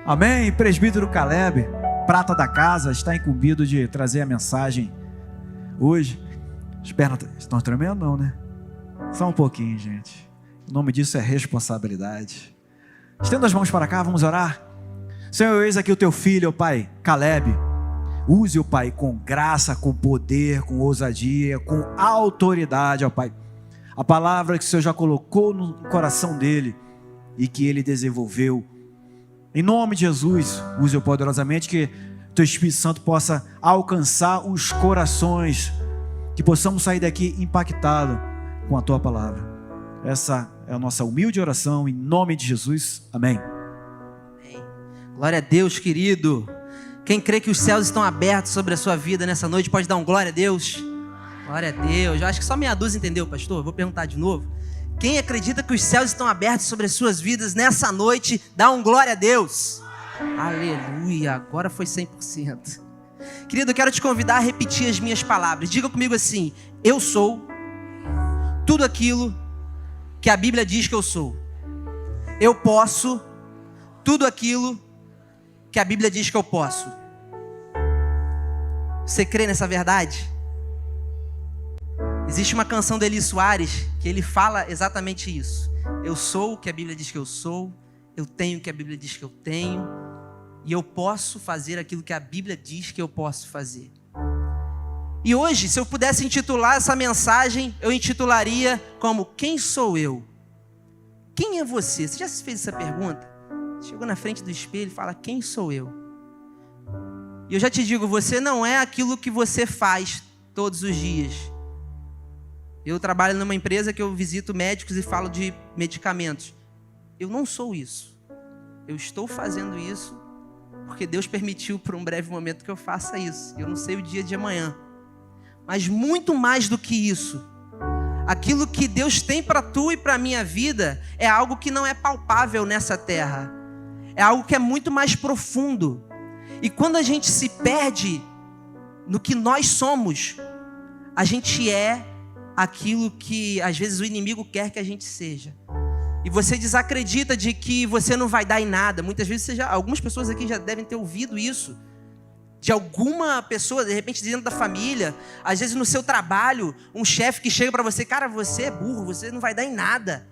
Amém? Presbítero Caleb, prata da casa, está incumbido de trazer a mensagem hoje. As pernas estão tremendo, não, né? Só um pouquinho, gente. O nome disso é responsabilidade. Estenda as mãos para cá, vamos orar. Senhor, eis aqui o teu filho, ó Pai, Caleb. Use-o, Pai, com graça, com poder, com ousadia, com autoridade, ó Pai. A palavra que o Senhor já colocou no coração dele e que ele desenvolveu. Em nome de Jesus, use-o poderosamente, que teu Espírito Santo possa alcançar os corações, que possamos sair daqui impactados com a tua palavra. Essa é a nossa humilde oração, em nome de Jesus. Amém. Amém. Glória a Deus, querido. Quem crê que os céus estão abertos sobre a sua vida nessa noite, pode dar um glória a Deus. Glória a Deus. Eu acho que só meia dúzia entendeu, pastor. Eu vou perguntar de novo. Quem acredita que os céus estão abertos sobre as suas vidas nessa noite, dá um glória a Deus. Aleluia, agora foi 100%. Querido, eu quero te convidar a repetir as minhas palavras. Diga comigo assim: eu sou tudo aquilo que a Bíblia diz que eu sou. Eu posso tudo aquilo que a Bíblia diz que eu posso. Você crê nessa verdade? Existe uma canção de Eli Soares que ele fala exatamente isso. Eu sou o que a Bíblia diz que eu sou, eu tenho o que a Bíblia diz que eu tenho, e eu posso fazer aquilo que a Bíblia diz que eu posso fazer. E hoje, se eu pudesse intitular essa mensagem, eu intitularia como: quem sou eu? Quem é você? Você já se fez essa pergunta? Chegou na frente do espelho e fala: quem sou eu? E eu já te digo, você não é aquilo que você faz todos os dias. Eu trabalho numa empresa que eu visito médicos e falo de medicamentos. Eu não sou isso. Eu estou fazendo isso porque Deus permitiu por um breve momento que eu faça isso. Eu não sei o dia de amanhã. Mas muito mais do que isso, aquilo que Deus tem para tu e para a minha vida é algo que não é palpável nessa terra. É algo que é muito mais profundo. E quando a gente se perde no que nós somos, a gente é aquilo que às vezes o inimigo quer que a gente seja. E você desacredita de que você não vai dar em nada. Muitas vezes algumas pessoas aqui já devem ter ouvido isso. De alguma pessoa, de repente dentro da família, às vezes no seu trabalho, um chefe que chega para você: cara, você é burro, você não vai dar em nada.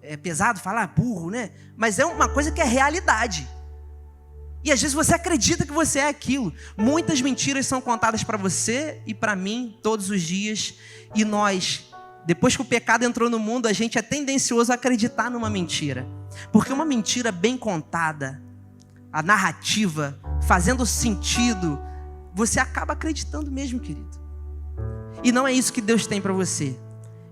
É pesado falar burro, né? Mas é uma coisa que é realidade. E às vezes você acredita que você é aquilo. Muitas mentiras são contadas para você e para mim todos os dias. E nós, depois que o pecado entrou no mundo, a gente é tendencioso a acreditar numa mentira. Porque uma mentira bem contada, a narrativa, fazendo sentido, você acaba acreditando mesmo, querido. E não é isso que Deus tem para você.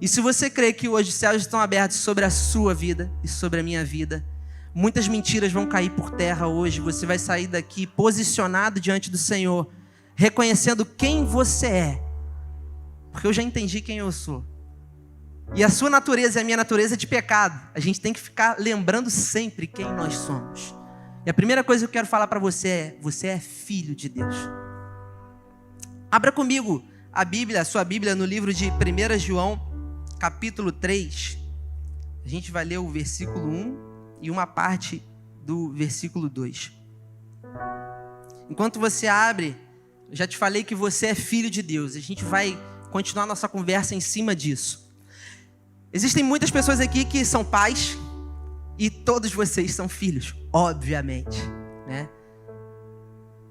E se você crê que hoje os céus estão abertos sobre a sua vida e sobre a minha vida, muitas mentiras vão cair por terra hoje. Você vai sair daqui posicionado diante do Senhor, reconhecendo quem você é. Porque eu já entendi quem eu sou. E a sua natureza e a minha natureza é de pecado. A gente tem que ficar lembrando sempre quem nós somos. E a primeira coisa que eu quero falar para você é: você é filho de Deus. Abra comigo a sua Bíblia, no livro de 1 João, capítulo 3. A gente vai ler o versículo 1 e uma parte do versículo 2. Enquanto você abre, eu já te falei que você é filho de Deus. A gente vai continuar nossa conversa em cima disso. Existem muitas pessoas aqui que são pais e todos vocês são filhos, obviamente, né?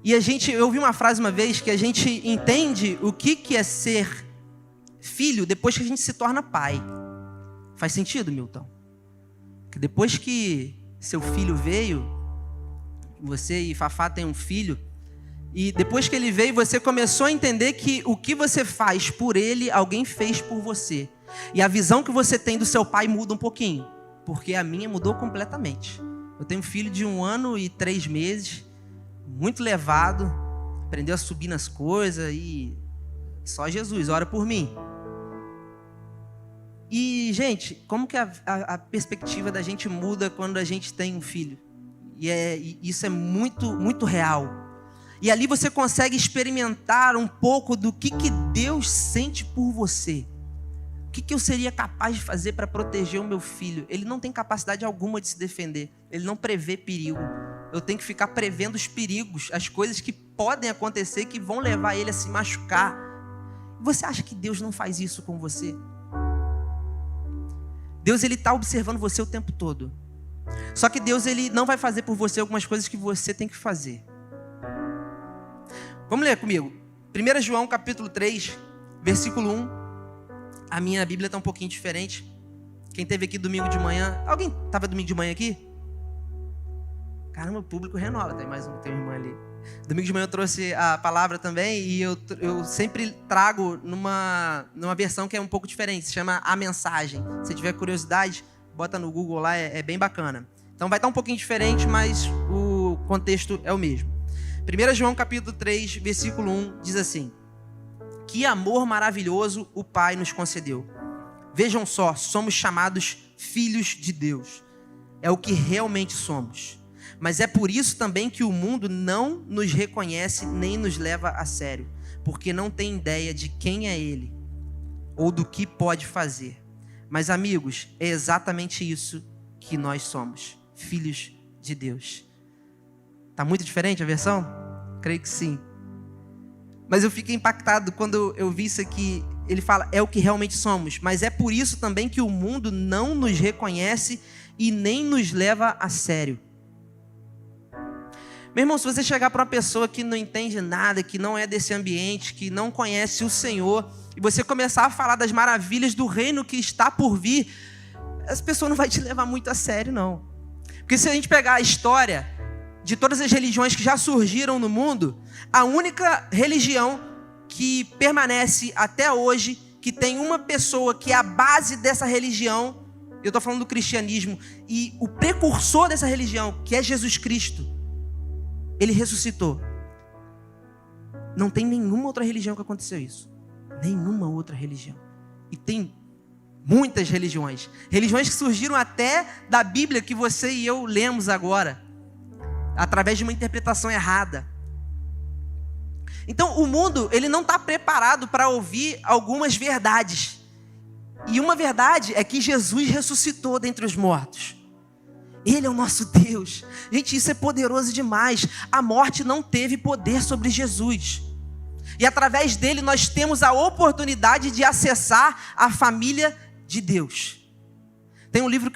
E eu ouvi uma frase uma vez que a gente entende o que é ser filho depois que a gente se torna pai. Faz sentido, Milton? Que depois que seu filho veio, você e Fafá têm um filho, e depois que ele veio, você começou a entender que o que você faz por ele, alguém fez por você. E a visão que você tem do seu pai muda um pouquinho, porque a minha mudou completamente. Eu tenho um filho de 1 ano e 3 meses, muito levado, aprendeu a subir nas coisas e só Jesus, ora por mim. E, gente, como que a perspectiva da gente muda quando a gente tem um filho? E isso é muito, muito real. E ali você consegue experimentar um pouco do que Deus sente por você. O que eu seria capaz de fazer para proteger o meu filho? Ele não tem capacidade alguma de se defender. Ele não prevê perigo. eu tenho que ficar prevendo os perigos, as coisas que podem acontecer, que vão levar ele a se machucar. Você acha que Deus não faz isso com você? Deus, ele está observando você o tempo todo. Só que Deus, ele não vai fazer por você algumas coisas que você tem que fazer. Vamos ler comigo. 1 João capítulo 3, versículo 1. A minha Bíblia está um pouquinho diferente. Quem esteve aqui domingo de manhã... Alguém estava domingo de manhã aqui? Caramba, o público renova. Tem mais um, tem uma irmã ali. Domingo de manhã eu trouxe a palavra também. E eu sempre trago numa versão que é um pouco diferente. Se chama A Mensagem. Se tiver curiosidade, bota no Google lá. É bem bacana. Então vai estar um pouquinho diferente, mas o contexto é o mesmo. 1 João capítulo 3, versículo 1 diz assim: que amor maravilhoso o Pai nos concedeu. Vejam só, somos chamados filhos de Deus. É o que realmente somos. Mas é por isso também que o mundo não nos reconhece nem nos leva a sério, porque não tem ideia de quem é Ele ou do que pode fazer. Mas, amigos, é exatamente isso que nós somos, filhos de Deus. Está muito diferente a versão? Creio que sim. Mas eu fiquei impactado quando eu vi isso aqui. Ele fala, é o que realmente somos. Mas é por isso também que o mundo não nos reconhece e nem nos leva a sério. Meu irmão, se você chegar para uma pessoa que não entende nada, que não é desse ambiente, que não conhece o Senhor, e você começar a falar das maravilhas do reino que está por vir, essa pessoa não vai te levar muito a sério, não. Porque se a gente pegar a história de todas as religiões que já surgiram no mundo, a única religião que permanece até hoje, que tem uma pessoa que é a base dessa religião, eu estou falando do cristianismo, e o precursor dessa religião, que é Jesus Cristo, ele ressuscitou. Não tem nenhuma outra religião que aconteceu isso. Nenhuma outra religião. E tem muitas religiões. Religiões que surgiram até da Bíblia que você e eu lemos agora, através de uma interpretação errada. Então, o mundo, ele não está preparado para ouvir algumas verdades. E uma verdade é que Jesus ressuscitou dentre os mortos. Ele é o nosso Deus. Gente, isso é poderoso demais. A morte não teve poder sobre Jesus. E através dele nós temos a oportunidade de acessar a família de Deus. Tem um livro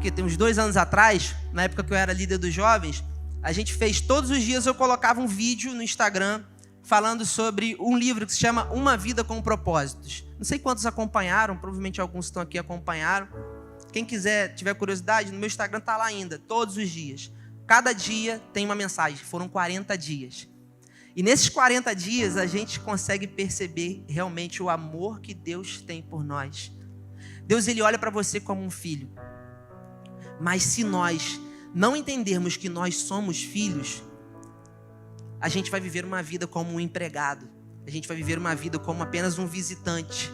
que tem uns 2 anos atrás, na época que eu era líder dos jovens, a gente fez, todos os dias eu colocava um vídeo no Instagram falando sobre um livro que se chama Uma Vida com Propósitos. Não sei quantos acompanharam, provavelmente alguns estão aqui acompanharam. Quem quiser, tiver curiosidade, no meu Instagram está lá ainda, todos os dias. Cada dia tem uma mensagem, foram 40 dias. E nesses 40 dias a gente consegue perceber realmente o amor que Deus tem por nós. Deus, ele olha para você como um filho. Mas se nós não entendermos que nós somos filhos, a gente vai viver uma vida como um empregado. A gente vai viver uma vida como apenas um visitante.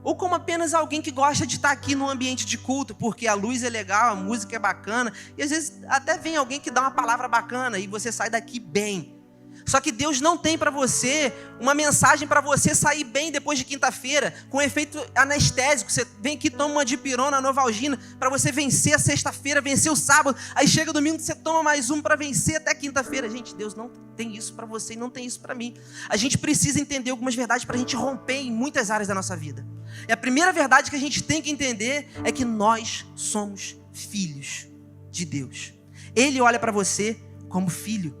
Ou como apenas alguém que gosta de estar aqui no ambiente de culto, porque a luz é legal, a música é bacana, e às vezes até vem alguém que dá uma palavra bacana e você sai daqui bem. Só que Deus não tem para você uma mensagem para você sair bem depois de quinta-feira, com efeito anestésico. Você vem aqui, toma uma dipirona, Novalgina, para você vencer a sexta-feira, vencer o sábado. Aí chega domingo, você toma mais um para vencer até quinta-feira. Gente, Deus não tem isso para você e não tem isso para mim. A gente precisa entender algumas verdades para a gente romper em muitas áreas da nossa vida. E a primeira verdade que a gente tem que entender é que nós somos filhos de Deus. Ele olha para você como filho.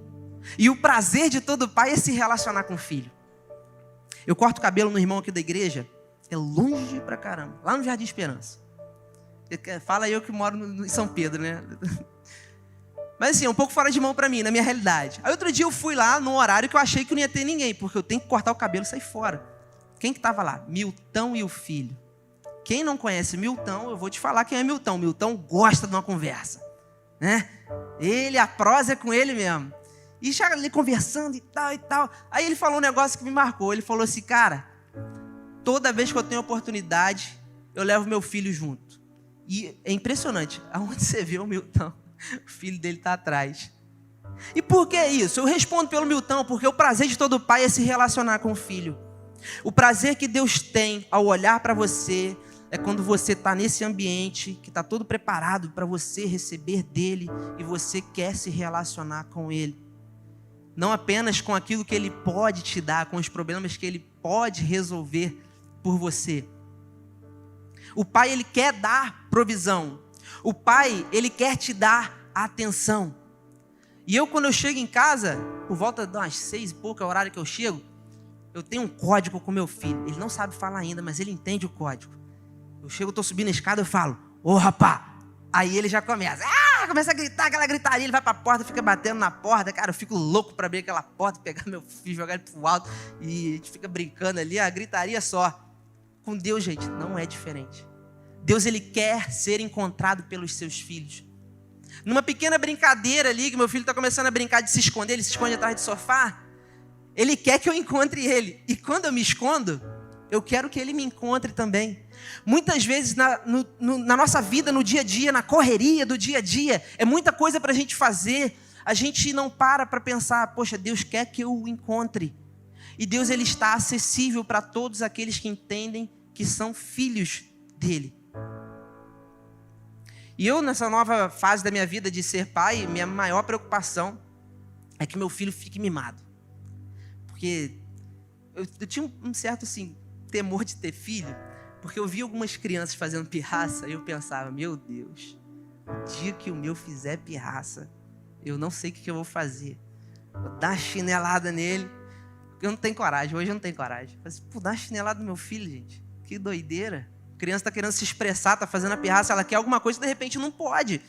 E o prazer de todo pai é se relacionar com o filho. Eu corto o cabelo no irmão aqui da igreja, é longe pra caramba, lá no Jardim Esperança. Fala eu que moro em São Pedro, né? Mas assim, é um pouco fora de mão pra mim, na minha realidade. Aí outro dia eu fui lá num horário que eu achei que não ia ter ninguém, porque eu tenho que cortar o cabelo e sair fora. Quem que tava lá? Milton e o filho. Quem não conhece Milton, eu vou te falar quem é Milton. Milton gosta de uma conversa, né? A prosa é com ele mesmo. E chega ali conversando e tal e tal. Aí ele falou um negócio que me marcou. Ele falou assim, cara, toda vez que eu tenho oportunidade, eu levo meu filho junto. E é impressionante. Aonde você vê o Milton, o filho dele está atrás. E por que isso? Eu respondo pelo Milton, porque o prazer de todo pai é se relacionar com o filho. O prazer que Deus tem ao olhar para você, é quando você está nesse ambiente que está todo preparado para você receber dele e você quer se relacionar com ele. Não apenas com aquilo que ele pode te dar, com os problemas que ele pode resolver por você. O Pai, ele quer dar provisão. O Pai, ele quer te dar atenção. E eu, quando eu chego em casa, por volta das 6 e pouco, é o horário que eu chego, eu tenho um código com meu filho. Ele não sabe falar ainda, mas ele entende o código. Eu chego, estou subindo a escada, eu falo, ô rapá. Aí ele já começa a gritar, aquela gritaria, ele vai para a porta, fica batendo na porta. Cara, eu fico louco para abrir aquela porta, pegar meu filho, jogar ele pro alto. E a gente fica brincando ali, a gritaria só. Com Deus, gente, não é diferente. Deus, ele quer ser encontrado pelos seus filhos. Numa pequena brincadeira ali, que meu filho está começando a brincar de se esconder, ele se esconde atrás do sofá. Ele quer que eu encontre ele. E quando eu me escondo, eu quero que ele me encontre também. Muitas vezes na nossa vida, no dia a dia, na correria do dia a dia, é muita coisa para a gente fazer. A gente não para pensar, poxa, Deus quer que eu o encontre. E Deus, ele está acessível para todos aqueles que entendem que são filhos dele. E eu, nessa nova fase da minha vida de ser pai, minha maior preocupação é que meu filho fique mimado. Porque eu tinha um certo, assim, temor de ter filho, porque eu vi algumas crianças fazendo pirraça e eu pensava, meu Deus, o dia que o meu fizer pirraça, eu não sei o que eu vou fazer. Vou dar uma chinelada nele, porque eu não tenho coragem, hoje eu não tenho coragem. Mas, pô, dar uma chinelada no meu filho, gente, que doideira. A criança está querendo se expressar, está fazendo a pirraça, ela quer alguma coisa e de repente não pode.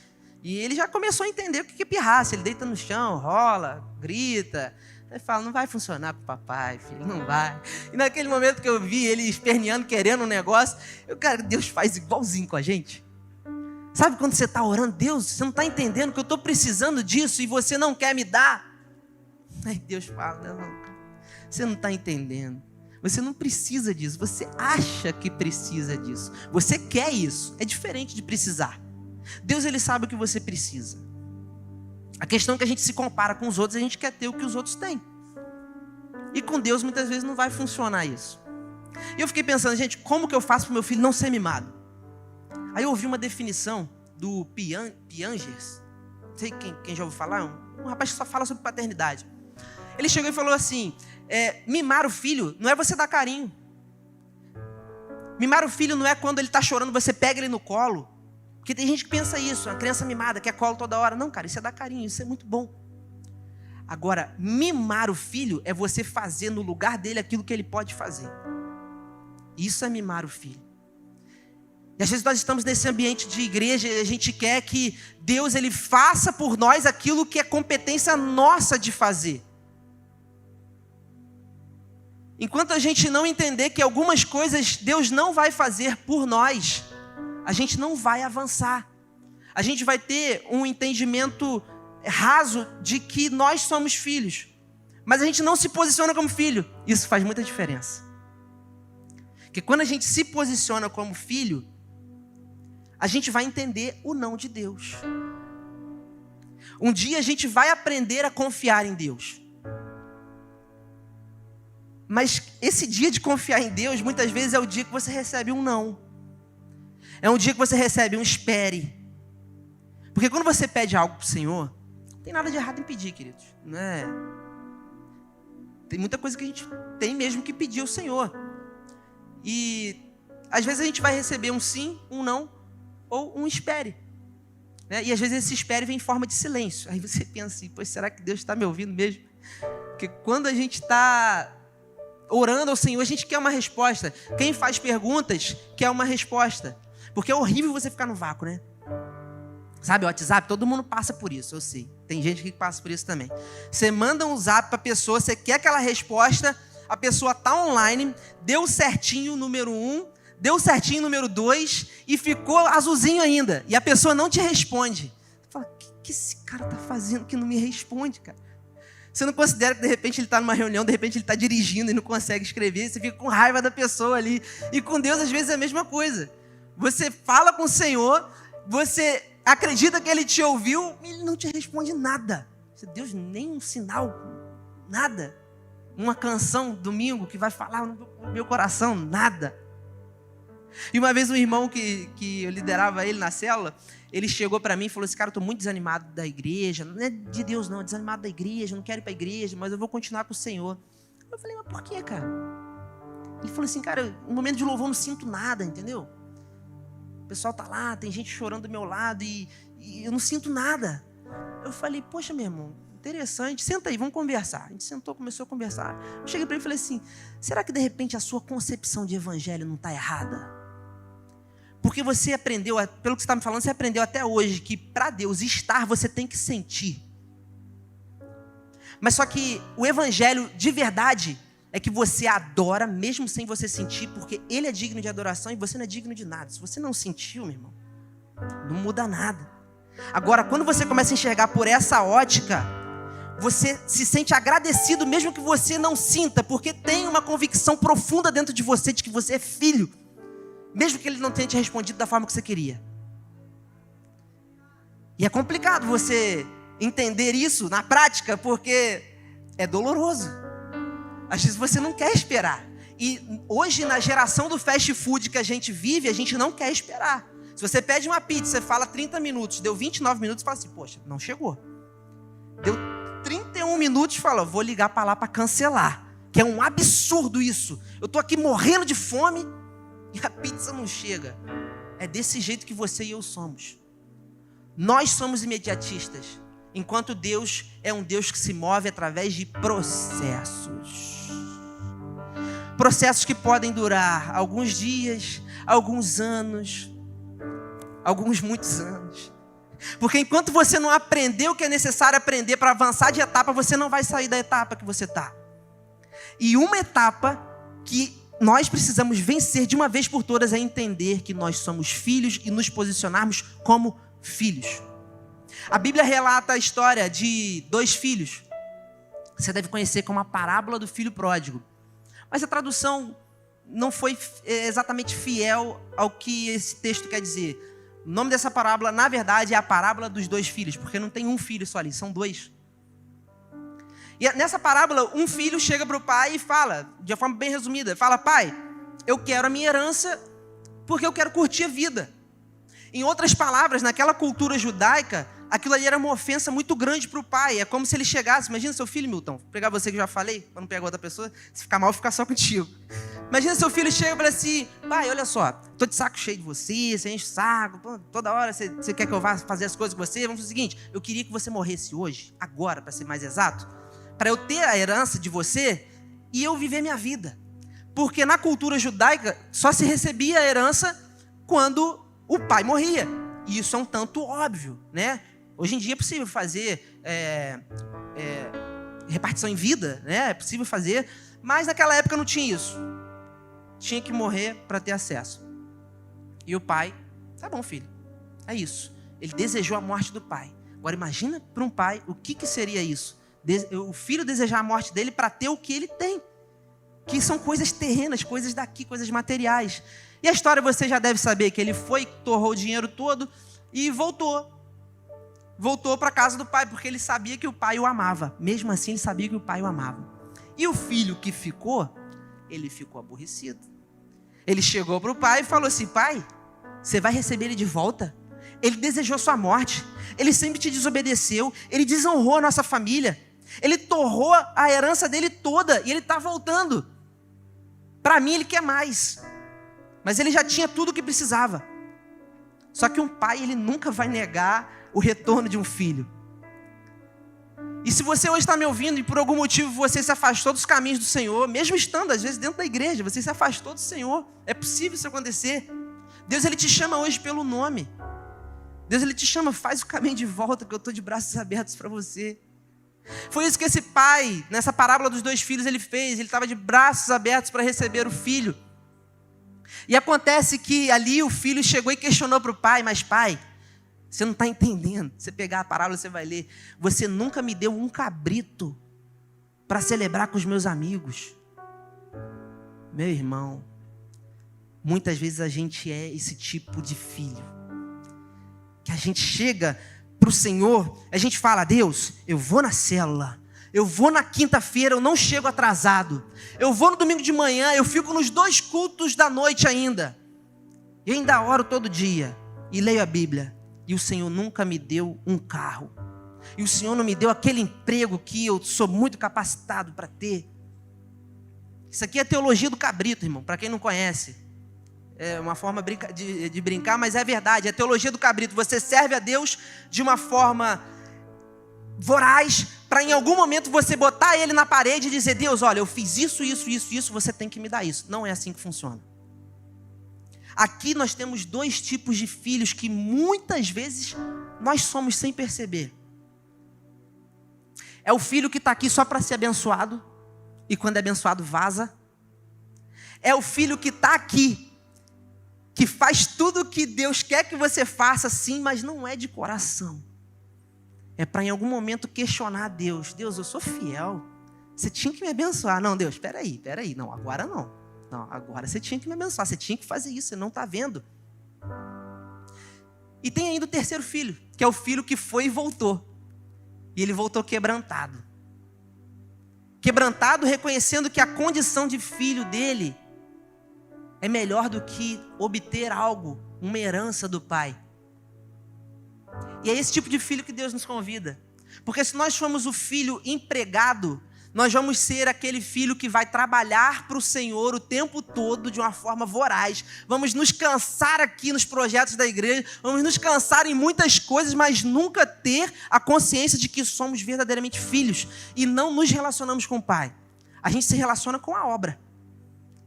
E ele já começou a entender o que é pirraça, ele deita no chão, rola, grita. Aí fala, não vai funcionar com o papai, filho, não vai. E naquele momento que eu vi ele esperneando, querendo um negócio, cara, Deus faz igualzinho com a gente. Sabe quando você está orando, Deus, você não está entendendo que eu estou precisando disso e você não quer me dar? Aí Deus fala, não, você não está entendendo. Você não precisa disso, você acha que precisa disso. Você quer isso, é diferente de precisar. Deus, ele sabe o que você precisa. A questão é que a gente se compara com os outros, a gente quer ter o que os outros têm. E com Deus, muitas vezes, não vai funcionar isso. E eu fiquei pensando, gente, como que eu faço para o meu filho não ser mimado? Aí eu ouvi uma definição do Piangers. Não sei quem já ouviu falar, um rapaz que só fala sobre paternidade. Ele chegou e falou assim, mimar o filho não é você dar carinho. Mimar o filho não é quando ele está chorando, você pega ele no colo. Porque tem gente que pensa isso, uma criança mimada, quer colo toda hora. Não, cara, isso é dar carinho, isso é muito bom. Agora, mimar o filho é você fazer no lugar dele aquilo que ele pode fazer. Isso é mimar o filho. E às vezes nós estamos nesse ambiente de igreja e a gente quer que Deus, ele faça por nós aquilo que é competência nossa de fazer. Enquanto a gente não entender que algumas coisas Deus não vai fazer por nós, a gente não vai avançar. A gente vai ter um entendimento raso de que nós somos filhos. Mas a gente não se posiciona como filho. Isso faz muita diferença. Porque quando a gente se posiciona como filho, a gente vai entender o não de Deus. Um dia a gente vai aprender a confiar em Deus. Mas esse dia de confiar em Deus, muitas vezes é o dia que você recebe um não. É um dia que você recebe um espere. Porque quando você pede algo para o Senhor, não tem nada de errado em pedir, queridos. Não é? Tem muita coisa que a gente tem mesmo que pedir ao Senhor. E às vezes a gente vai receber um sim, um não, ou um espere. Né? E às vezes esse espere vem em forma de silêncio. Aí você pensa assim, pois será que Deus está me ouvindo mesmo? Porque quando a gente está orando ao Senhor, a gente quer uma resposta. Quem faz perguntas quer uma resposta. Porque é horrível você ficar no vácuo, né? Sabe, o WhatsApp, todo mundo passa por isso, eu sei. Tem gente que passa por isso também. Você manda um zap para a pessoa, você quer aquela resposta, a pessoa está online, deu certinho o número 1, deu certinho o número 2 e ficou azulzinho ainda. E a pessoa não te responde. Você fala, o que esse cara está fazendo que não me responde, cara? Você não considera que de repente ele está numa reunião, de repente ele está dirigindo e não consegue escrever, você fica com raiva da pessoa ali. E com Deus às vezes é a mesma coisa. Você fala com o Senhor, você acredita que Ele te ouviu, Ele não te responde nada. Deus, nem um sinal, nada. Uma canção domingo que vai falar no meu coração, nada. E uma vez um irmão que eu liderava ele na célula, ele chegou para mim e falou assim, cara, eu estou muito desanimado da igreja, não é de Deus não, é desanimado da igreja, não quero ir para a igreja, mas eu vou continuar com o Senhor. Eu falei, mas por quê, cara? Ele falou assim, cara, no momento de louvor eu não sinto nada, entendeu? O pessoal tá lá, tem gente chorando do meu lado e eu não sinto nada. Eu falei, poxa, meu irmão, interessante, senta aí, vamos conversar. A gente sentou, começou a conversar. Eu cheguei para ele e falei assim, será que de repente a sua concepção de evangelho não está errada? Porque você aprendeu, pelo que você está me falando, você aprendeu até hoje que para Deus estar, você tem que sentir. Mas só que o evangelho de verdade é que você adora mesmo sem você sentir, porque Ele é digno de adoração e você não é digno de nada. Se você não sentiu, meu irmão, não muda nada. Agora, quando você começa a enxergar por essa ótica, você se sente agradecido mesmo que você não sinta, porque tem uma convicção profunda dentro de você de que você é filho, mesmo que Ele não tenha te respondido da forma que você queria. E é complicado você entender isso na prática, porque é doloroso. Às vezes você não quer esperar. E hoje, na geração do fast food que a gente vive, a gente não quer esperar. Se você pede uma pizza, você fala 30 minutos, deu 29 minutos, você fala assim, poxa, não chegou. Deu 31 minutos, fala, vou ligar para lá para cancelar. Que é um absurdo isso. Eu estou aqui morrendo de fome e a pizza não chega. É desse jeito que você e eu somos. Nós somos imediatistas, enquanto Deus é um Deus que se move através de processos. Processos que podem durar alguns dias, alguns anos, alguns muitos anos. Porque enquanto você não aprender o que é necessário aprender para avançar de etapa, você não vai sair da etapa que você está. E uma etapa que nós precisamos vencer de uma vez por todas é entender que nós somos filhos e nos posicionarmos como filhos. A Bíblia relata a história de 2 filhos. Você deve conhecer como a parábola do filho pródigo. Mas a tradução não foi exatamente fiel ao que esse texto quer dizer. O nome dessa parábola, na verdade, é a parábola dos 2 filhos, porque não tem um filho só ali, são 2. E nessa parábola, um filho chega para o pai e fala, de uma forma bem resumida, fala, pai, eu quero a minha herança porque eu quero curtir a vida. Em outras palavras, naquela cultura judaica, aquilo ali era uma ofensa muito grande para o pai. É como se ele chegasse, imagina seu filho, Milton, vou pegar você que eu já falei, para não pegar outra pessoa, se ficar mal, ficar só contigo. Imagina seu filho chega e fala assim, pai, olha só, tô de saco cheio de você enche o saco, pô, toda hora você quer que eu vá fazer as coisas com você, vamos fazer o seguinte, eu queria que você morresse hoje, agora, para ser mais exato, para eu ter a herança de você e eu viver minha vida. Porque na cultura judaica, só se recebia a herança quando o pai morria. E isso é um tanto óbvio, né? Hoje em dia é possível fazer repartição em vida, né? É possível fazer, mas naquela época não tinha isso. Tinha que morrer para ter acesso. E o pai, tá bom, filho, é isso. Ele desejou a morte do pai. Agora imagina para um pai o que seria isso. O filho desejar a morte dele para ter o que ele tem. Que são coisas terrenas, coisas daqui, coisas materiais. E a história você já deve saber que ele foi, torrou o dinheiro todo e voltou. Voltou para a casa do pai, porque ele sabia que o pai o amava. Mesmo assim, ele sabia que o pai o amava. E o filho que ficou, ele ficou aborrecido. Ele chegou para o pai e falou assim, pai, você vai receber ele de volta? Ele desejou sua morte. Ele sempre te desobedeceu. Ele desonrou a nossa família. Ele torrou a herança dele toda e ele está voltando. Para mim, ele quer mais. Mas ele já tinha tudo o que precisava. Só que um pai, ele nunca vai negar o retorno de um filho. E se você hoje está me ouvindo e por algum motivo você se afastou dos caminhos do Senhor, mesmo estando às vezes dentro da igreja, você se afastou do Senhor, é possível isso acontecer. Deus, ele te chama hoje pelo nome. Deus, ele te chama, faz o caminho de volta, que eu estou de braços abertos para você. Foi isso que esse pai, nessa parábola dos 2 filhos, ele fez. Ele estava de braços abertos para receber o filho. E acontece que ali o filho chegou e questionou para o pai, mas pai, você não está entendendo. Você pegar a parábola, você vai ler. Você nunca me deu um cabrito para celebrar com os meus amigos. Meu irmão, muitas vezes a gente é esse tipo de filho. Que a gente chega para o Senhor, a gente fala, Deus, eu vou na célula, eu vou na quinta-feira, eu não chego atrasado, eu vou no domingo de manhã, eu fico nos 2 cultos da noite ainda. Eu ainda oro todo dia e leio a Bíblia. E o Senhor nunca me deu um carro. E o Senhor não me deu aquele emprego que eu sou muito capacitado para ter. Isso aqui é teologia do cabrito, irmão, para quem não conhece. É uma forma de brincar, mas é verdade. É teologia do cabrito. Você serve a Deus de uma forma voraz, para em algum momento você botar ele na parede e dizer: Deus, olha, eu fiz isso, você tem que me dar isso. Não é assim que funciona. Aqui nós temos dois tipos de filhos que muitas vezes nós somos sem perceber. É o filho que está aqui só para ser abençoado, e quando é abençoado vaza. É o filho que está aqui, que faz tudo o que Deus quer que você faça, sim, mas não é de coração. É para em algum momento questionar a Deus. Deus, eu sou fiel, você tinha que me abençoar. Não, Deus, espera aí, não, agora não. Não, agora você tinha que me abençoar, você tinha que fazer isso, você não está vendo. E tem ainda o terceiro filho, que é o filho que foi e voltou. E ele voltou quebrantado. Quebrantado, reconhecendo que a condição de filho dele é melhor do que obter algo, uma herança do pai. E é esse tipo de filho que Deus nos convida. Porque se nós formos o filho empregado, nós vamos ser aquele filho que vai trabalhar para o Senhor o tempo todo de uma forma voraz. Vamos nos cansar aqui nos projetos da igreja, vamos nos cansar em muitas coisas, mas nunca ter a consciência de que somos verdadeiramente filhos e não nos relacionamos com o Pai. A gente se relaciona com a obra.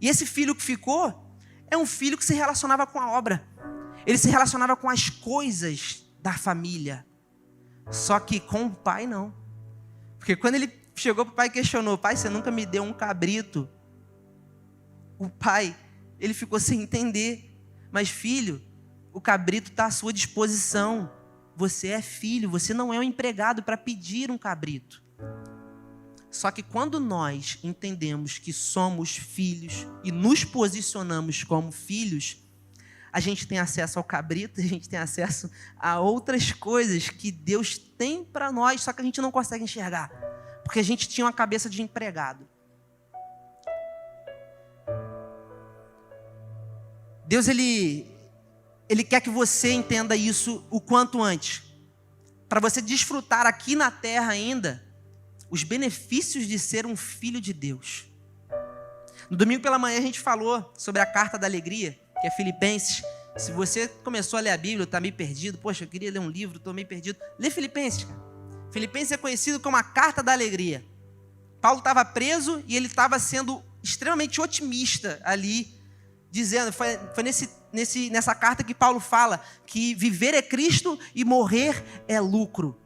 E esse filho que ficou é um filho que se relacionava com a obra. Ele se relacionava com as coisas da família. Só que com o pai não. Porque quando ele chegou para o pai e questionou: pai, você nunca me deu um cabrito? O pai, ele ficou sem entender. Mas filho, o cabrito está à sua disposição. Você é filho, você não é um empregado para pedir um cabrito. Só que quando nós entendemos que somos filhos e nos posicionamos como filhos, a gente tem acesso ao cabrito, a gente tem acesso a outras coisas que Deus tem para nós, só que a gente não consegue enxergar, porque a gente tinha uma cabeça de empregado. Deus, Ele quer que você entenda isso o quanto antes, para você desfrutar aqui na terra ainda os benefícios de ser um filho de Deus. No domingo pela manhã a gente falou sobre a carta da alegria, que é Filipenses. Se você começou a ler a Bíblia, está meio perdido, poxa, eu queria ler um livro, estou meio perdido, lê Filipenses, cara. Filipenses é conhecido como a carta da alegria. Paulo estava preso e ele estava sendo extremamente otimista ali, dizendo, foi nessa carta que Paulo fala que viver é Cristo e morrer é lucro.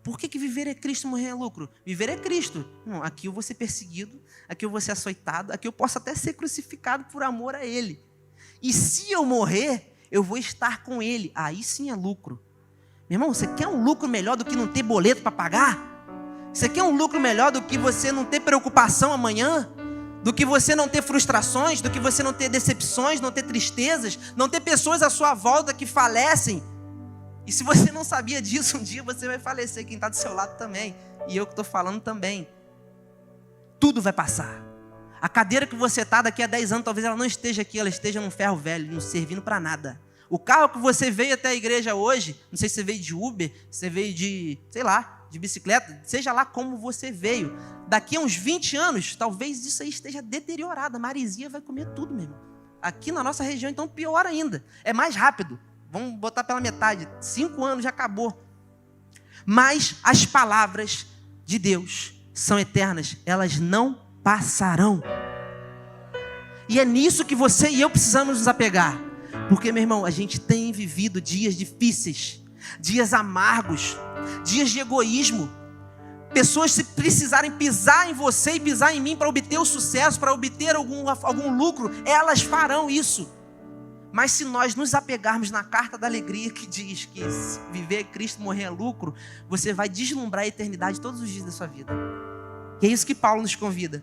Por que viver é Cristo e morrer é lucro? Viver é Cristo. Não, aqui eu vou ser perseguido, aqui eu vou ser açoitado, aqui eu posso até ser crucificado por amor a Ele. E se eu morrer, eu vou estar com Ele. Aí sim é lucro. Meu irmão, você quer um lucro melhor do que não ter boleto para pagar? Você quer um lucro melhor do que você não ter preocupação amanhã? Do que você não ter frustrações? Do que você não ter decepções, não ter tristezas? Não ter pessoas à sua volta que falecem? E se você não sabia disso, um dia você vai falecer, quem está do seu lado também. E eu que estou falando também. Tudo vai passar. A cadeira que você está daqui a 10 anos, talvez ela não esteja aqui, ela esteja num ferro velho, não servindo para nada. O carro que você veio até a igreja hoje, não sei se você veio de Uber, se você veio de, sei lá, de bicicleta, seja lá como você veio. Daqui a uns 20 anos, talvez isso aí esteja deteriorado. A maresia vai comer tudo, meu irmão. Aqui na nossa região, então, pior ainda. É mais rápido. Vamos botar pela metade. 5 anos já acabou. Mas as palavras de Deus são eternas. Elas não passarão. E é nisso que você e eu precisamos nos apegar. Porque, meu irmão, a gente tem vivido dias difíceis, dias amargos, dias de egoísmo. Pessoas, se precisarem pisar em você e pisar em mim para obter o sucesso, para obter algum lucro, elas farão isso. Mas se nós nos apegarmos na carta da alegria que diz que viver é Cristo, morrer é lucro, você vai deslumbrar a eternidade todos os dias da sua vida. E é isso que Paulo nos convida.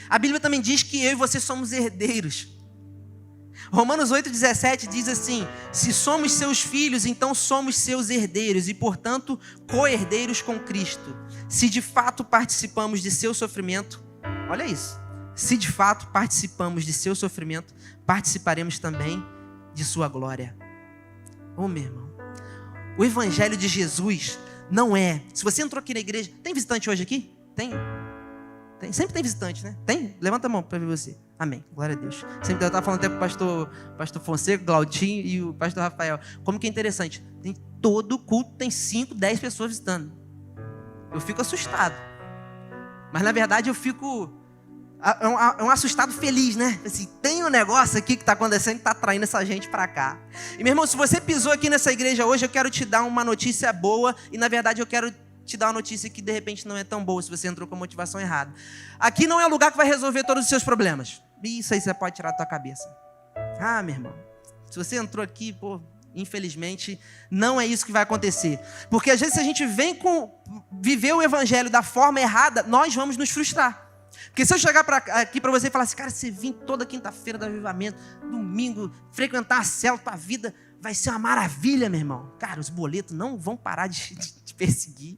A Bíblia também diz que eu e você somos herdeiros. Romanos 8,17 diz assim: se somos seus filhos, então somos seus herdeiros e, portanto, co-herdeiros com Cristo. Se de fato participamos de seu sofrimento, olha isso, Se de fato participamos de seu sofrimento, participaremos também de sua glória. Ô, meu irmão, o evangelho de Jesus não é... Se você entrou aqui na igreja... Tem visitante hoje aqui? Tem? Sempre tem visitante, né? Tem? Levanta a mão para ver você. Amém. Glória a Deus. Sempre eu estava falando até com o pastor Fonseca, o Glaudinho e o pastor Rafael. Como que é interessante. Todo culto tem 5, 10 pessoas visitando. Eu fico assustado. Mas na verdade eu fico... É um assustado feliz, né? Assim, tem um negócio aqui que está acontecendo que está atraindo essa gente para cá. E meu irmão, se você pisou aqui nessa igreja hoje, eu quero te dar uma notícia boa. E na verdade eu quero te dar uma notícia que de repente não é tão boa se você entrou com a motivação errada. Aqui não é o lugar que vai resolver todos os seus problemas. Isso aí você pode tirar da tua cabeça. Ah, meu irmão, se você entrou aqui, infelizmente, não é isso que vai acontecer. Porque às vezes se a gente vem viver o evangelho da forma errada, nós vamos nos frustrar. Porque se eu chegar aqui para você e falar assim, cara, você vir toda quinta-feira do avivamento, domingo, frequentar a célula, tua vida vai ser uma maravilha, meu irmão. Cara, os boletos não vão parar de te perseguir.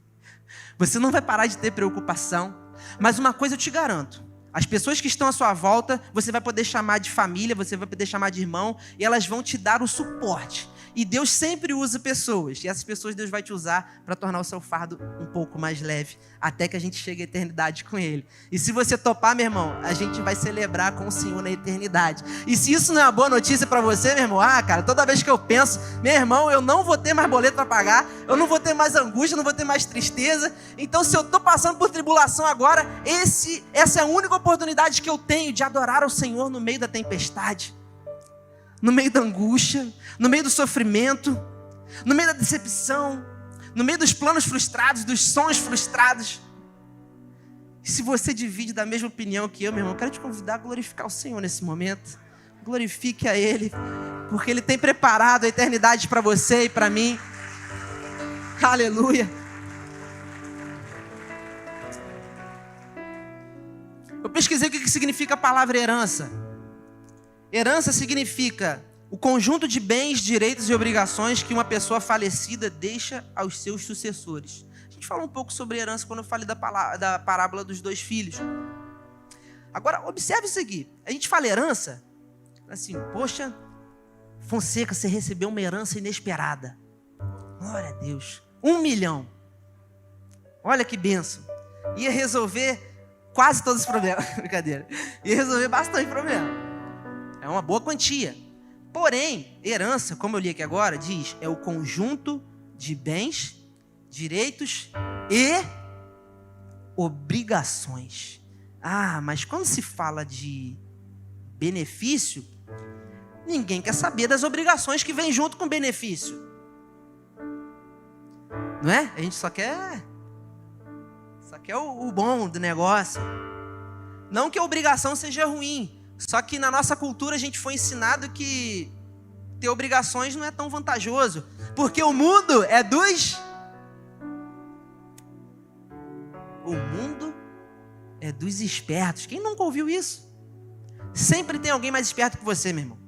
Você não vai parar de ter preocupação. Mas uma coisa eu te garanto, as pessoas que estão à sua volta, você vai poder chamar de família, você vai poder chamar de irmão, e elas vão te dar o suporte. E Deus sempre usa pessoas, e essas pessoas Deus vai te usar para tornar o seu fardo um pouco mais leve, até que a gente chegue à eternidade com Ele. E se você topar, meu irmão, a gente vai celebrar com o Senhor na eternidade. E se isso não é uma boa notícia para você, meu irmão, cara, toda vez que eu penso, meu irmão, eu não vou ter mais boleto para pagar, eu não vou ter mais angústia, não vou ter mais tristeza. Então, se eu estou passando por tribulação agora, essa é a única oportunidade que eu tenho de adorar ao Senhor no meio da tempestade, no meio da angústia, no meio do sofrimento, no meio da decepção, no meio dos planos frustrados, dos sonhos frustrados. E se você divide da mesma opinião que eu, meu irmão, eu quero te convidar a glorificar o Senhor nesse momento. Glorifique a Ele, porque Ele tem preparado a eternidade para você e para mim. Aleluia. Eu pesquisei o que significa a palavra herança. Herança significa o conjunto de bens, direitos e obrigações que uma pessoa falecida deixa aos seus sucessores. A gente falou um pouco sobre herança quando eu falei da parábola dos 2 filhos. Agora, observe isso aqui. A gente fala herança, assim, poxa, Fonseca, você recebeu uma herança inesperada. Glória a Deus. 1 milhão. Olha que bênção. Ia resolver quase todos os problemas. Brincadeira. Ia resolver bastante problema. É uma boa quantia. Porém, herança, como eu li aqui agora, diz, é o conjunto de bens, direitos e obrigações. Mas quando se fala de benefício, ninguém quer saber das obrigações que vêm junto com o benefício. Não é? A gente só quer o bom do negócio. Não que a obrigação seja ruim, só que na nossa cultura a gente foi ensinado que ter obrigações não é tão vantajoso, porque o mundo é dos... O mundo é dos espertos. Quem nunca ouviu isso? Sempre tem alguém mais esperto que você, meu irmão.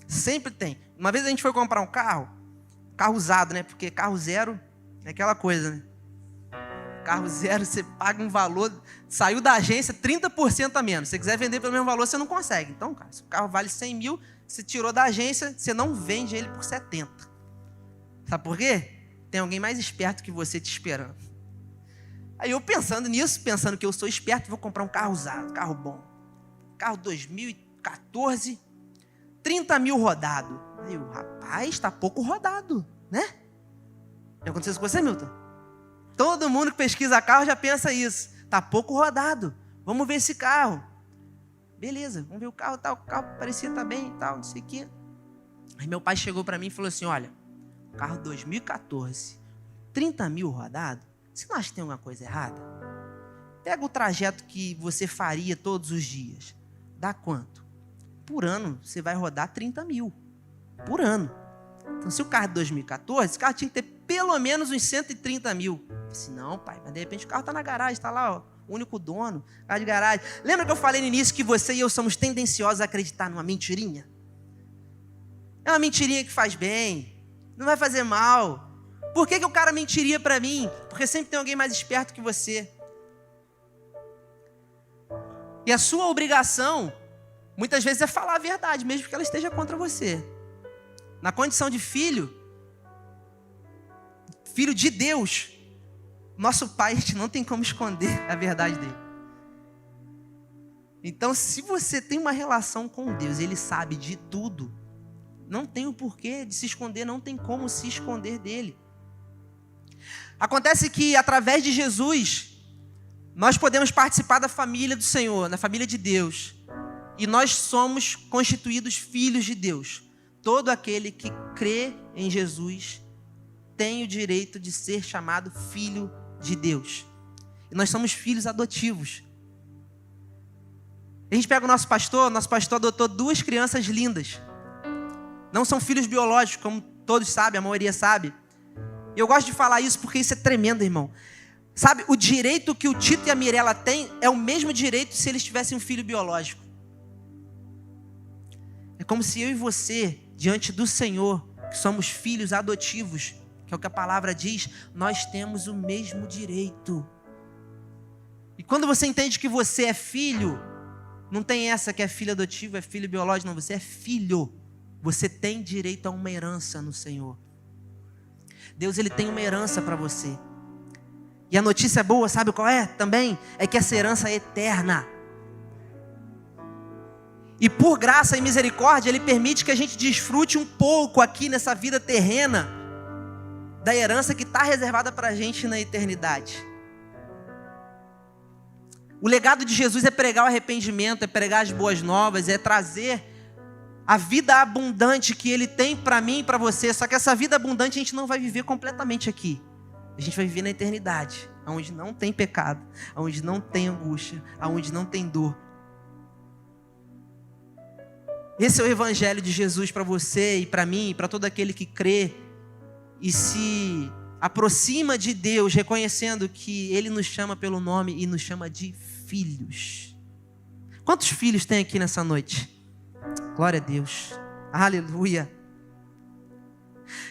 Sempre tem. Uma vez a gente foi comprar um carro usado, né? Porque carro zero é aquela coisa, né? Carro zero, você paga um valor, saiu da agência 30% a menos. Se você quiser vender pelo mesmo valor, você não consegue. Então, cara, se o carro vale 100 mil, você tirou da agência, você não vende ele por 70. Sabe por quê? Tem alguém mais esperto que você te esperando. Aí eu pensando nisso, pensando que eu sou esperto, vou comprar um carro usado, carro bom. Carro 2014, 30 mil rodado. Aí o rapaz, está pouco rodado, né? Já aconteceu isso com você, Milton? Todo mundo que pesquisa carro já pensa isso. Está pouco rodado. Vamos ver esse carro. Beleza, vamos ver o carro, tal. O carro parecia estar bem e tal, não sei o quê. Aí meu pai chegou para mim e falou assim, olha, carro 2014, 30 mil rodado, você não acha que tem alguma coisa errada? Pega o trajeto que você faria todos os dias. Dá quanto? Por ano, você vai rodar 30 mil. Por ano. Então, se o carro é de 2014, esse carro tinha que ter pelo menos uns 130 mil. Eu disse, não, pai, mas de repente o carro está na garagem, está lá, ó, o único dono, carro de garagem. Lembra que eu falei no início que você e eu somos tendenciosos a acreditar numa mentirinha? É uma mentirinha que faz bem, não vai fazer mal. Por que o cara mentiria para mim? Porque sempre tem alguém mais esperto que você. E a sua obrigação, muitas vezes, é falar a verdade, mesmo que ela esteja contra você. Na condição de filho de Deus, nosso Pai, a gente não tem como esconder a verdade dele. Então, se você tem uma relação com Deus, Ele sabe de tudo, não tem o porquê de se esconder, não tem como se esconder dele. Acontece que, através de Jesus, nós podemos participar da família do Senhor, na família de Deus. E nós somos constituídos filhos de Deus. Todo aquele que crê em Jesus tem o direito de ser chamado filho de Deus. E nós somos filhos adotivos. A gente pega o nosso pastor adotou 2 crianças lindas. Não são filhos biológicos, como todos sabem, a maioria sabe. E eu gosto de falar isso porque isso é tremendo, irmão. Sabe, o direito que o Tito e a Mirella têm é o mesmo direito se eles tivessem um filho biológico. É como se eu e você, diante do Senhor, que somos filhos adotivos, que é o que a palavra diz, nós temos o mesmo direito. E quando você entende que você é filho, não tem essa que é filho adotivo, é filho biológico, não, você é filho. Você tem direito a uma herança no Senhor. Deus, Ele tem uma herança para você. E a notícia boa, sabe qual é? Também é que essa herança é eterna. E por graça e misericórdia, Ele permite que a gente desfrute um pouco aqui nessa vida terrena da herança que está reservada para a gente na eternidade. O legado de Jesus é pregar o arrependimento, é pregar as boas novas, é trazer a vida abundante que Ele tem para mim e para você. Só que essa vida abundante a gente não vai viver completamente aqui. A gente vai viver na eternidade, onde não tem pecado, onde não tem angústia, onde não tem dor. Esse é o evangelho de Jesus para você e para mim, e para todo aquele que crê e se aproxima de Deus, reconhecendo que Ele nos chama pelo nome e nos chama de filhos. Quantos filhos tem aqui nessa noite? Glória a Deus. Aleluia.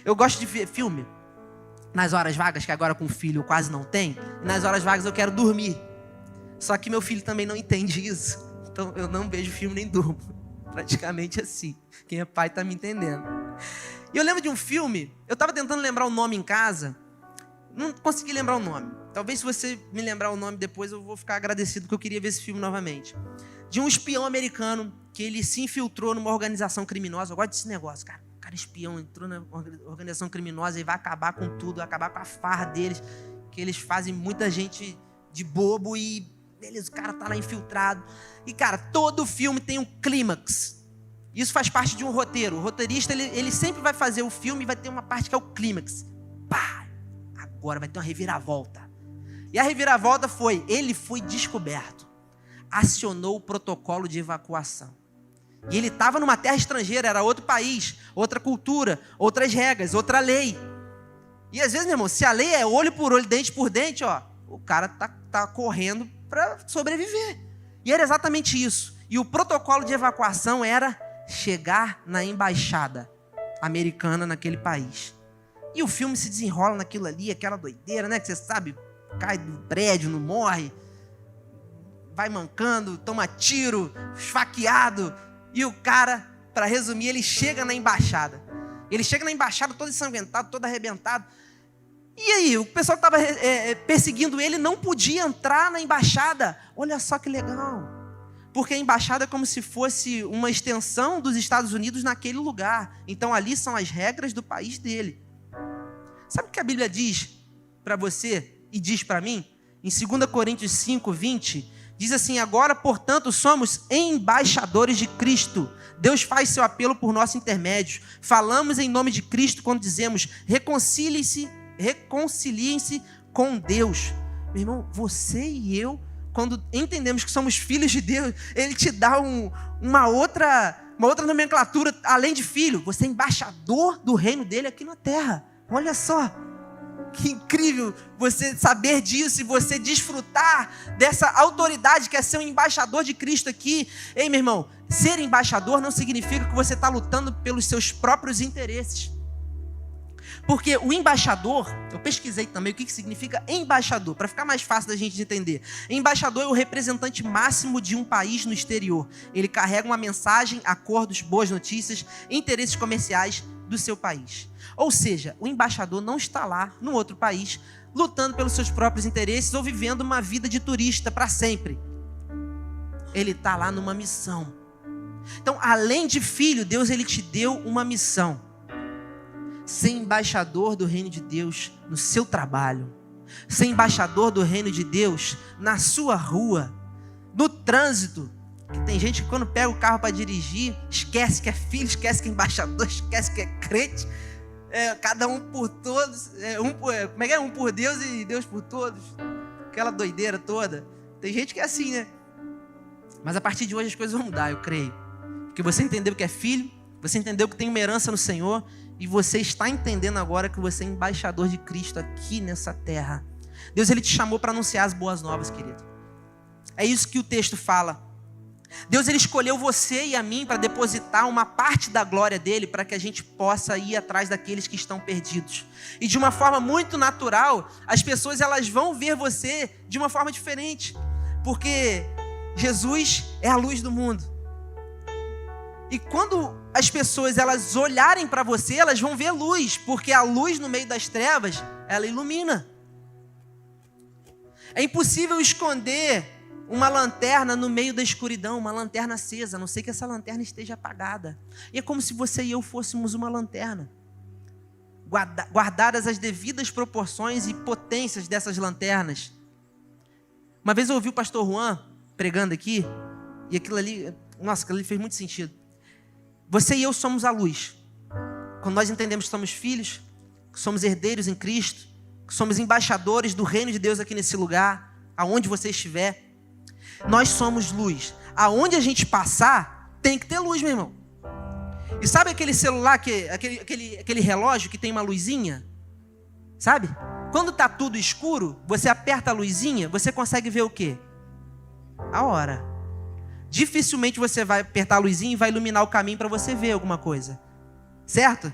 Eu gosto de ver filme nas horas vagas, que agora com filho eu quase não tenho. E nas horas vagas eu quero dormir. Só que meu filho também não entende isso. Então eu não vejo filme nem durmo. Praticamente assim. Quem é pai está me entendendo. E eu lembro de um filme, eu estava tentando lembrar o nome em casa, não consegui lembrar o nome. Talvez se você me lembrar o nome depois eu vou ficar agradecido, porque eu queria ver esse filme novamente. De um espião americano que ele se infiltrou numa organização criminosa. Eu gosto desse negócio, cara. O cara espião entrou na organização criminosa e vai acabar com tudo, vai acabar com a farra deles, que eles fazem muita gente de bobo e beleza, o cara tá lá infiltrado. E, cara, todo filme tem um clímax. Isso faz parte de um roteiro. O roteirista, ele sempre vai fazer o filme e vai ter uma parte que é o clímax. Pá! Agora vai ter uma reviravolta. E a reviravolta foi, ele foi descoberto. Acionou o protocolo de evacuação. E ele estava numa terra estrangeira, era outro país, outra cultura, outras regras, outra lei. E às vezes, meu irmão, se a lei é olho por olho, dente por dente, ó, o cara tá correndo para sobreviver. E era exatamente isso. E o protocolo de evacuação era chegar na embaixada americana naquele país. E o filme se desenrola naquilo ali, aquela doideira, né? Que você sabe, cai do prédio, não morre, vai mancando, toma tiro, esfaqueado. E o cara, para resumir, ele chega na embaixada. Ele chega na embaixada todo ensanguentado, todo arrebentado. E aí, o pessoal que estava perseguindo ele não podia entrar na embaixada. Olha só que legal. Porque a embaixada é como se fosse uma extensão dos Estados Unidos naquele lugar. Então ali são as regras do país dele. Sabe o que a Bíblia diz para você e diz para mim? Em 2 Coríntios 5, 20, diz assim: agora, portanto, somos embaixadores de Cristo. Deus faz seu apelo por nosso intermédio. Falamos em nome de Cristo quando dizemos: reconciliem-se com Deus. Meu irmão, você e eu, quando entendemos que somos filhos de Deus, Ele te dá uma outra nomenclatura além de filho. Você é embaixador do reino dele aqui na terra. Olha só, que incrível você saber disso e você desfrutar dessa autoridade que é ser um embaixador de Cristo aqui. Ei, meu irmão, ser embaixador não significa que você está lutando pelos seus próprios interesses. Porque o embaixador, eu pesquisei também o que significa embaixador, para ficar mais fácil da gente entender. Embaixador é o representante máximo de um país no exterior. Ele carrega uma mensagem, acordos, boas notícias, interesses comerciais do seu país. Ou seja, o embaixador não está lá no outro país, lutando pelos seus próprios interesses ou vivendo uma vida de turista para sempre. Ele está lá numa missão. Então, além de filho, Deus ele te deu uma missão. Ser embaixador do reino de Deus no seu trabalho. Ser embaixador do reino de Deus na sua rua, no trânsito. Que tem gente que quando pega o carro para dirigir, esquece que é filho, esquece que é embaixador, esquece que é crente. Cada um por todos. Como é que é? Um por Deus e Deus por todos. Aquela doideira toda. Tem gente que é assim, né? Mas a partir de hoje as coisas vão mudar, eu creio. Porque você entendeu que é filho, você entendeu que tem uma herança no Senhor, e você está entendendo agora que você é embaixador de Cristo aqui nessa terra. Deus ele te chamou para anunciar as boas novas, querido. É isso que o texto fala. Deus ele escolheu você e a mim para depositar uma parte da glória dele para que a gente possa ir atrás daqueles que estão perdidos. E de uma forma muito natural, as pessoas elas vão ver você de uma forma diferente. Porque Jesus é a luz do mundo. E quando as pessoas elas olharem para você, elas vão ver luz, porque a luz no meio das trevas, ela ilumina. É impossível esconder uma lanterna no meio da escuridão, uma lanterna acesa, a não ser que essa lanterna esteja apagada. E é como se você e eu fôssemos uma lanterna, guardadas as devidas proporções e potências dessas lanternas. Uma vez eu ouvi o pastor Juan pregando aqui, e aquilo ali fez muito sentido. Você e eu somos a luz. Quando nós entendemos que somos filhos, que somos herdeiros em Cristo, que somos embaixadores do reino de Deus aqui nesse lugar, aonde você estiver, nós somos luz. Aonde a gente passar, tem que ter luz, meu irmão. E sabe aquele celular, aquele relógio que tem uma luzinha? Sabe? Quando está tudo escuro, você aperta a luzinha, você consegue ver o quê? A hora. Dificilmente você vai apertar a luzinha e vai iluminar o caminho para você ver alguma coisa. Certo?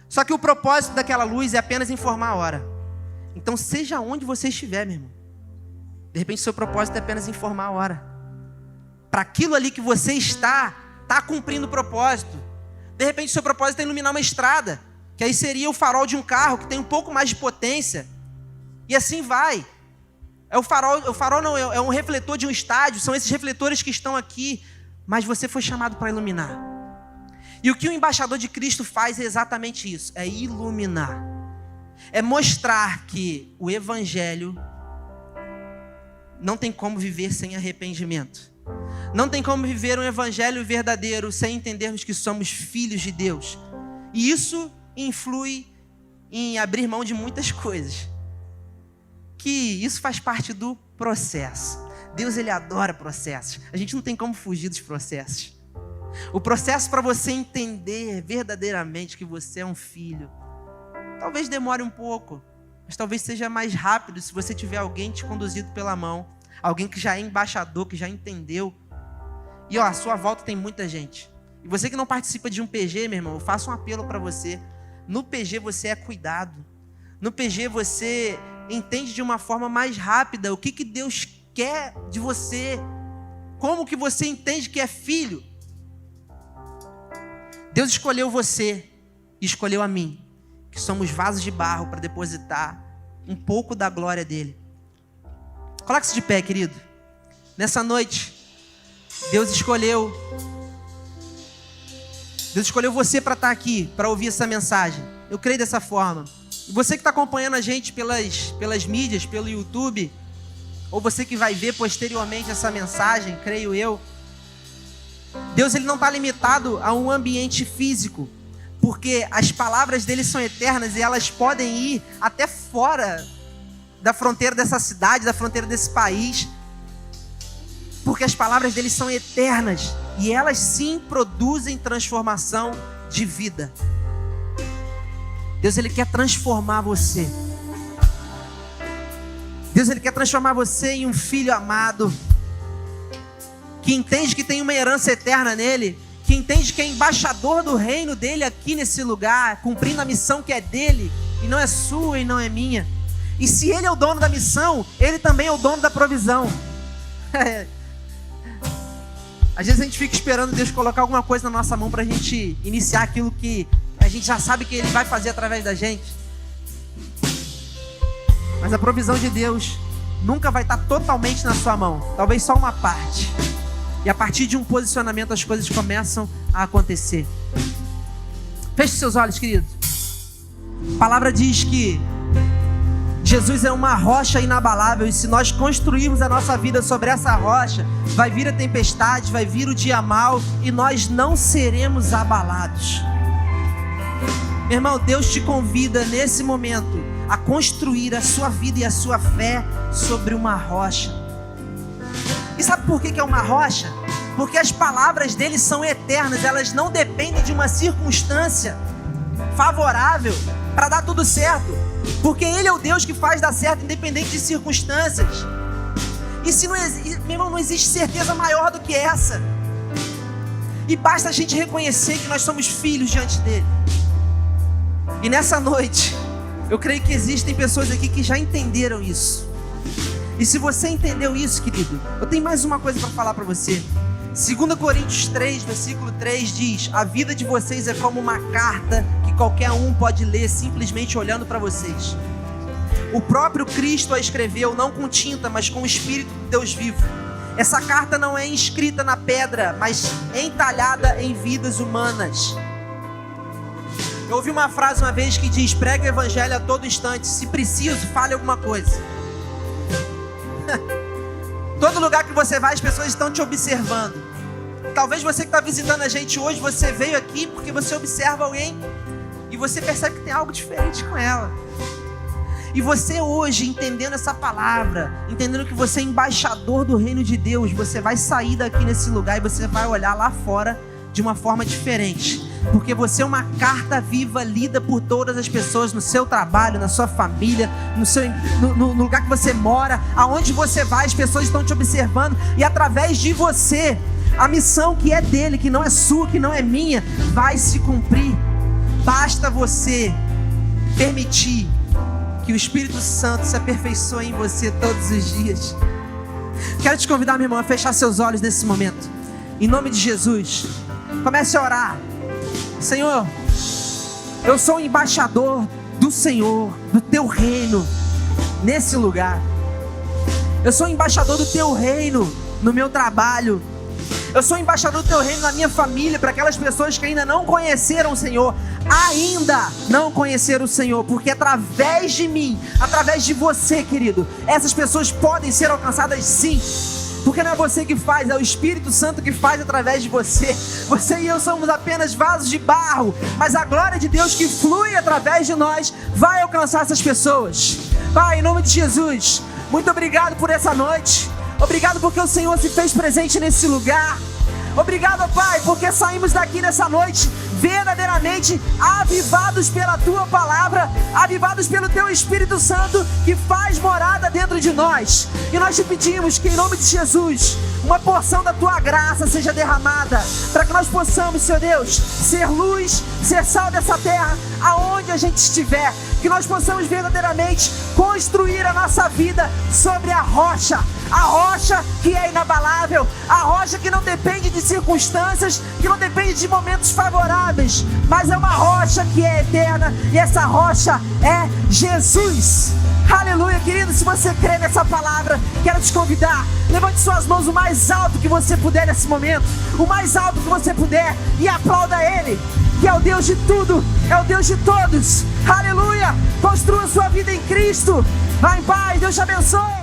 Só que o propósito daquela luz é apenas informar a hora. Então seja onde você estiver, meu irmão. De repente o seu propósito é apenas informar a hora. Para aquilo ali que você está cumprindo o propósito. De repente o seu propósito é iluminar uma estrada. Que aí seria o farol de um carro que tem um pouco mais de potência. E assim vai. É um refletor de um estádio, são esses refletores que estão aqui, mas você foi chamado para iluminar. E o que o embaixador de Cristo faz é exatamente isso, é iluminar. É mostrar que o evangelho não tem como viver sem arrependimento. Não tem como viver um evangelho verdadeiro sem entendermos que somos filhos de Deus. E isso influi em abrir mão de muitas coisas. Que isso faz parte do processo. Deus ele adora processos. A gente não tem como fugir dos processos. O processo para você entender verdadeiramente que você é um filho, talvez demore um pouco, mas talvez seja mais rápido se você tiver alguém te conduzido pela mão, alguém que já é embaixador, que já entendeu. E à sua volta tem muita gente. E você que não participa de um PG, meu irmão, eu faço um apelo para você. No PG você é cuidado. No PG você entende de uma forma mais rápida o que Deus quer de você. Como que você entende que é filho. Deus escolheu você e escolheu a mim, que somos vasos de barro para depositar um pouco da glória dele. Coloque-se de pé, querido. Nessa noite, Deus escolheu você para estar aqui, para ouvir essa mensagem. Eu creio dessa forma. E você que está acompanhando a gente pelas mídias, pelo YouTube, ou você que vai ver posteriormente essa mensagem, creio eu, Deus ele não está limitado a um ambiente físico, porque as palavras dele são eternas e elas podem ir até fora da fronteira dessa cidade, da fronteira desse país, porque as palavras dele são eternas e elas sim produzem transformação de vida. Deus ele quer transformar você. Deus ele quer transformar você em um filho amado, que entende que tem uma herança eterna nele, que que entende que é embaixador do reino dele aqui nesse lugar, cumprindo a missão que é dele, e não é sua e não é minha. E se ele é o dono da missão, ele também é o dono da provisão. Às vezes a gente fica esperando Deus colocar alguma coisa na nossa mão para a gente iniciar aquilo que a gente já sabe que Ele vai fazer através da gente. Mas a provisão de Deus nunca vai estar totalmente na sua mão. Talvez só uma parte. E a partir de um posicionamento as coisas começam a acontecer. Feche seus olhos, querido. A palavra diz que Jesus é uma rocha inabalável, e se nós construirmos a nossa vida sobre essa rocha, vai vir a tempestade, vai vir o dia mau, e nós não seremos abalados. Meu irmão, Deus te convida nesse momento a construir a sua vida e a sua fé sobre uma rocha. E sabe por que é uma rocha? Porque as palavras dele são eternas, elas não dependem de uma circunstância favorável para dar tudo certo. Porque Ele é o Deus que faz dar certo independente de circunstâncias. E se não existe, meu irmão, não existe certeza maior do que essa. E basta a gente reconhecer que nós somos filhos diante dEle. E nessa noite, eu creio que existem pessoas aqui que já entenderam isso. E se você entendeu isso, querido, eu tenho mais uma coisa para falar para você. 2 Coríntios 3, versículo 3 diz: a vida de vocês é como uma carta que qualquer um pode ler simplesmente olhando para vocês. O próprio Cristo a escreveu não com tinta, mas com o Espírito de Deus vivo. Essa carta não é escrita na pedra, mas entalhada em vidas humanas. Eu ouvi uma frase uma vez que diz: pregue o evangelho a todo instante, se preciso, fale alguma coisa. Todo lugar que você vai, as pessoas estão te observando. Talvez você que está visitando a gente hoje, você veio aqui porque você observa alguém e você percebe que tem algo diferente com ela. E você hoje, entendendo essa palavra, entendendo que você é embaixador do reino de Deus, você vai sair daqui nesse lugar e você vai olhar lá fora de uma forma diferente. Porque você é uma carta viva lida por todas as pessoas no seu trabalho, na sua família, no lugar que você mora, aonde você vai, as pessoas estão te observando, e através de você, a missão que é dele, que não é sua, que não é minha, vai se cumprir. Basta você permitir que o Espírito Santo se aperfeiçoe em você todos os dias. Quero te convidar, meu irmão, a fechar seus olhos nesse momento. Em nome de Jesus, comece a orar. Senhor, eu sou o embaixador do Senhor, do teu reino, nesse lugar. Eu sou o embaixador do teu reino no meu trabalho. Eu sou o embaixador do teu reino na minha família, para aquelas pessoas que ainda não conheceram o Senhor, ainda não conheceram o Senhor, porque através de mim, através de você, querido, essas pessoas podem ser alcançadas sim. Porque não é você que faz, é o Espírito Santo que faz através de você. Você e eu somos apenas vasos de barro, mas a glória de Deus que flui através de nós vai alcançar essas pessoas. Pai, em nome de Jesus, muito obrigado por essa noite. Obrigado porque o Senhor se fez presente nesse lugar. Obrigado, Pai, porque saímos daqui nessa noite verdadeiramente avivados pela Tua palavra, avivados pelo Teu Espírito Santo que faz morada dentro de nós. E nós te pedimos que, em nome de Jesus, uma porção da Tua graça seja derramada, para que nós possamos, Senhor Deus, ser luz, ser sal dessa terra, aonde a gente estiver. Que nós possamos verdadeiramente construir a nossa vida sobre a rocha que é inabalável, a rocha que não depende de circunstâncias, que não depende de momentos favoráveis, mas é uma rocha que é eterna, e essa rocha é Jesus. Aleluia, querido. Se você crê nessa palavra, quero te convidar, levante suas mãos o mais alto que você puder nesse momento, o mais alto que você puder, e aplauda Ele, que é o Deus de tudo, é o Deus de todos. Aleluia. Construa sua vida em Cristo. Vai em paz, Deus te abençoe.